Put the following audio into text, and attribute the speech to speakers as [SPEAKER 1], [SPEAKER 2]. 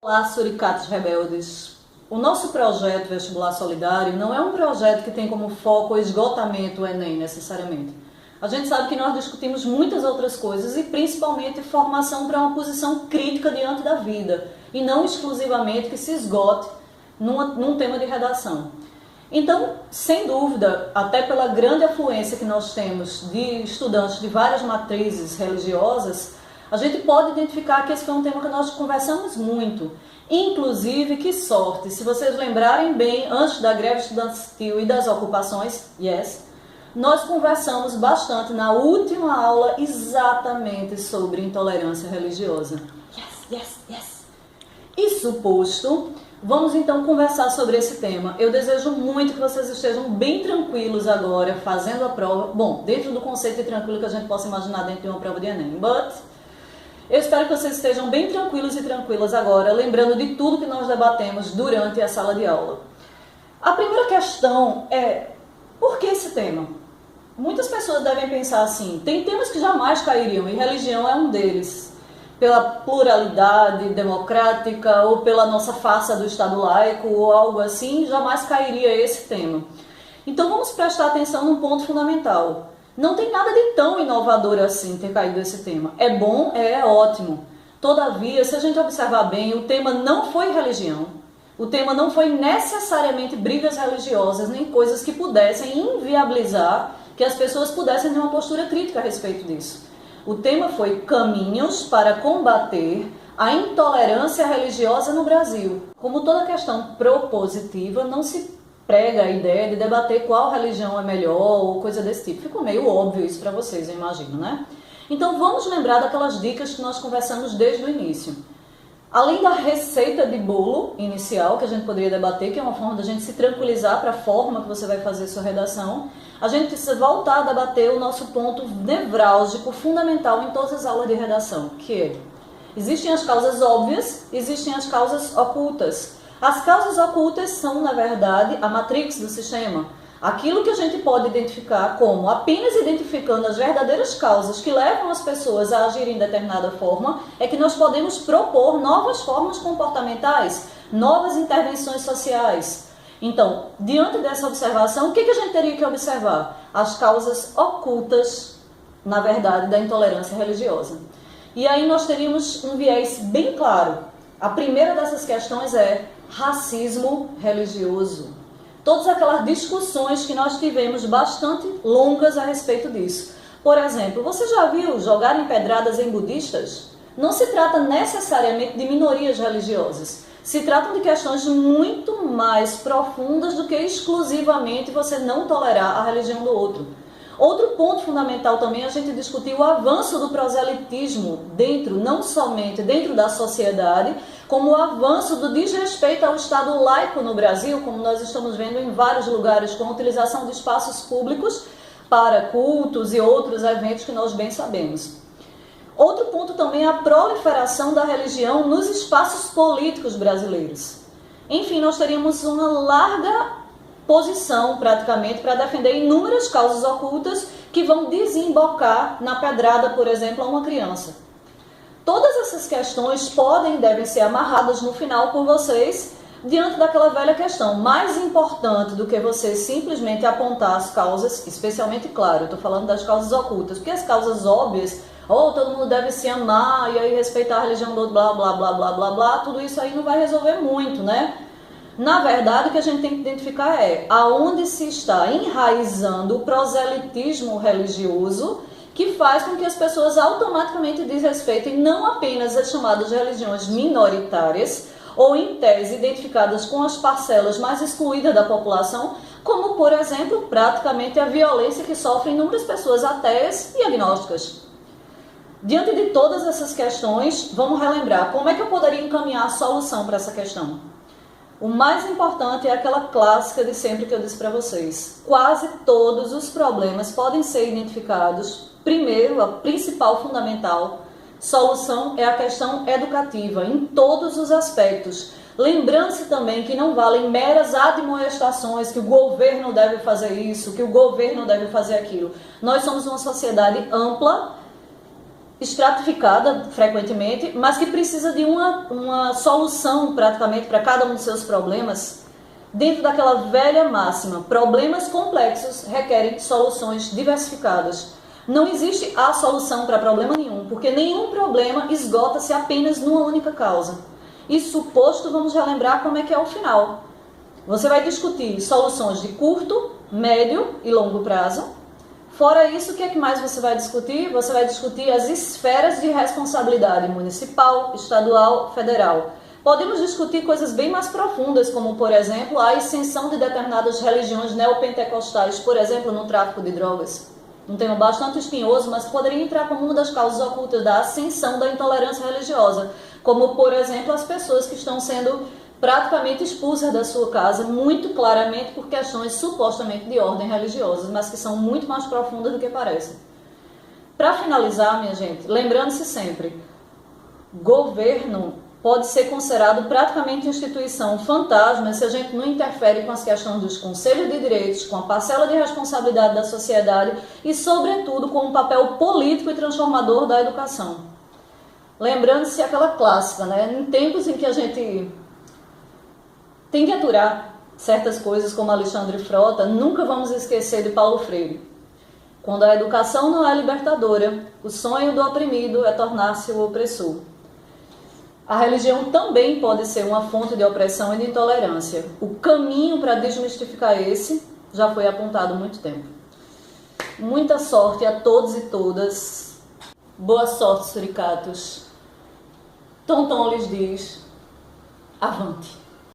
[SPEAKER 1] Olá, suricatos rebeldes! O nosso projeto Vestibular Solidário não é um projeto que tem como foco o esgotamento do Enem, necessariamente. A gente sabe que nós discutimos muitas outras coisas e principalmente formação para uma posição crítica diante da vida e não exclusivamente que se esgote num tema de redação. Então, sem dúvida, até pela grande afluência que nós temos de estudantes de várias matrizes religiosas, a gente pode identificar que esse foi um tema que nós conversamos muito. Inclusive, que sorte, se vocês lembrarem bem, antes da greve estudantil e das ocupações, nós conversamos bastante na última aula exatamente sobre intolerância religiosa. Isso posto, vamos então conversar sobre esse tema. Eu desejo muito que vocês estejam bem tranquilos agora, fazendo a prova. Bom, dentro do conceito de tranquilo que a gente possa imaginar dentro de uma prova de Enem. Eu espero que vocês estejam bem tranquilos e tranquilas agora, lembrando de tudo que nós debatemos durante a sala de aula. A primeira questão é, por que esse tema? Muitas pessoas devem pensar assim, tem temas que jamais cairiam, e religião é um deles. Pela pluralidade democrática, ou pela nossa farsa do Estado laico, ou algo assim, jamais cairia esse tema. Então vamos prestar atenção num ponto fundamental. Não tem nada de tão inovador assim ter caído esse tema. É bom, é ótimo. Todavia, se a gente observar bem, o tema não foi religião. O tema não foi necessariamente brigas religiosas, nem coisas que pudessem inviabilizar que as pessoas pudessem ter uma postura crítica a respeito disso. O tema foi caminhos para combater a intolerância religiosa no Brasil. Como toda questão propositiva, não se prega a ideia de debater qual religião é melhor ou coisa desse tipo. Ficou meio óbvio isso para vocês, eu imagino, né? Então vamos lembrar daquelas dicas que nós conversamos desde o início. Além da receita de bolo inicial que a gente poderia debater, que é uma forma da gente se tranquilizar para a forma que você vai fazer sua redação, a gente precisa voltar a debater o nosso ponto nevrálgico, fundamental em todas as aulas de redação, que é: existem as causas óbvias, existem as causas ocultas. As causas ocultas são, na verdade, a matrix do sistema. Aquilo que a gente pode identificar como apenas identificando as verdadeiras causas que levam as pessoas a agirem de determinada forma, é que nós podemos propor novas formas comportamentais, novas intervenções sociais. Então, diante dessa observação, o que a gente teria que observar? As causas ocultas, na verdade, da intolerância religiosa. E aí nós teríamos um viés bem claro. A primeira dessas questões é racismo religioso. Todas aquelas discussões que nós tivemos bastante longas a respeito disso. Por exemplo, você já viu jogarem pedradas em budistas? Não se trata necessariamente de minorias religiosas. Se tratam de questões muito mais profundas do que exclusivamente você não tolerar a religião do outro. Outro ponto fundamental também, a gente discutiu o avanço do proselitismo não somente dentro da sociedade, como o avanço do desrespeito ao Estado laico no Brasil, como nós estamos vendo em vários lugares, com a utilização de espaços públicos para cultos e outros eventos que nós bem sabemos. Outro ponto também é a proliferação da religião nos espaços políticos brasileiros. Enfim, nós teríamos uma larga posição, praticamente, para defender inúmeras causas ocultas que vão desembocar na pedrada, por exemplo, a uma criança. Todas essas questões podem e devem ser amarradas no final por vocês, diante daquela velha questão. Mais importante do que você simplesmente apontar as causas, especialmente, claro, eu estou falando das causas ocultas, porque as causas óbvias, todo mundo deve se amar, e aí respeitar a religião do outro, blá, blá, blá, blá, blá, blá, tudo isso aí não vai resolver muito, né? Na verdade, o que a gente tem que identificar é aonde se está enraizando o proselitismo religioso, que faz com que as pessoas automaticamente desrespeitem não apenas as chamadas religiões minoritárias, ou em tese identificadas com as parcelas mais excluídas da população, como, por exemplo, praticamente a violência que sofrem inúmeras pessoas ateias e agnósticas. Diante de todas essas questões, vamos relembrar como é que eu poderia encaminhar a solução para essa questão. O mais importante é aquela clássica de sempre que eu disse para vocês. Quase todos os problemas podem ser identificados. Primeiro, a principal, fundamental solução é a questão educativa, em todos os aspectos. Lembrando-se também que não valem meras admoestações, que o governo deve fazer isso, que o governo deve fazer aquilo. Nós somos uma sociedade ampla, estratificada frequentemente, mas que precisa de uma solução praticamente para cada um dos seus problemas, dentro daquela velha máxima: problemas complexos requerem soluções diversificadas. Não existe a solução para problema nenhum, porque nenhum problema esgota-se apenas numa única causa. Isso posto, vamos relembrar como é que é o final. Você vai discutir soluções de curto, médio e longo prazo. Fora isso, o que é que mais você vai discutir? Você vai discutir as esferas de responsabilidade municipal, estadual, federal. Podemos discutir coisas bem mais profundas, como, por exemplo, a ascensão de determinadas religiões neopentecostais, por exemplo, no tráfico de drogas. Um tema bastante espinhoso, mas poderia entrar como uma das causas ocultas da ascensão da intolerância religiosa, como, por exemplo, as pessoas que estão sendo praticamente expulsas da sua casa, muito claramente por questões supostamente de ordem religiosas, mas que são muito mais profundas do que parecem. Para finalizar, minha gente, lembrando-se sempre, governo pode ser considerado praticamente instituição fantasma se a gente não interfere com as questões dos conselhos de direitos, com a parcela de responsabilidade da sociedade e, sobretudo, com o papel político e transformador da educação. Lembrando-se aquela clássica, né? Em tempos em que a gente tem que aturar certas coisas como Alexandre Frota, nunca vamos esquecer de Paulo Freire. Quando a educação não é libertadora, o sonho do oprimido é tornar-se o opressor. A religião também pode ser uma fonte de opressão e de intolerância. O caminho para desmistificar esse já foi apontado há muito tempo. Muita sorte a todos e todas. Boa sorte, suricatos. Tonton lhes diz: avante.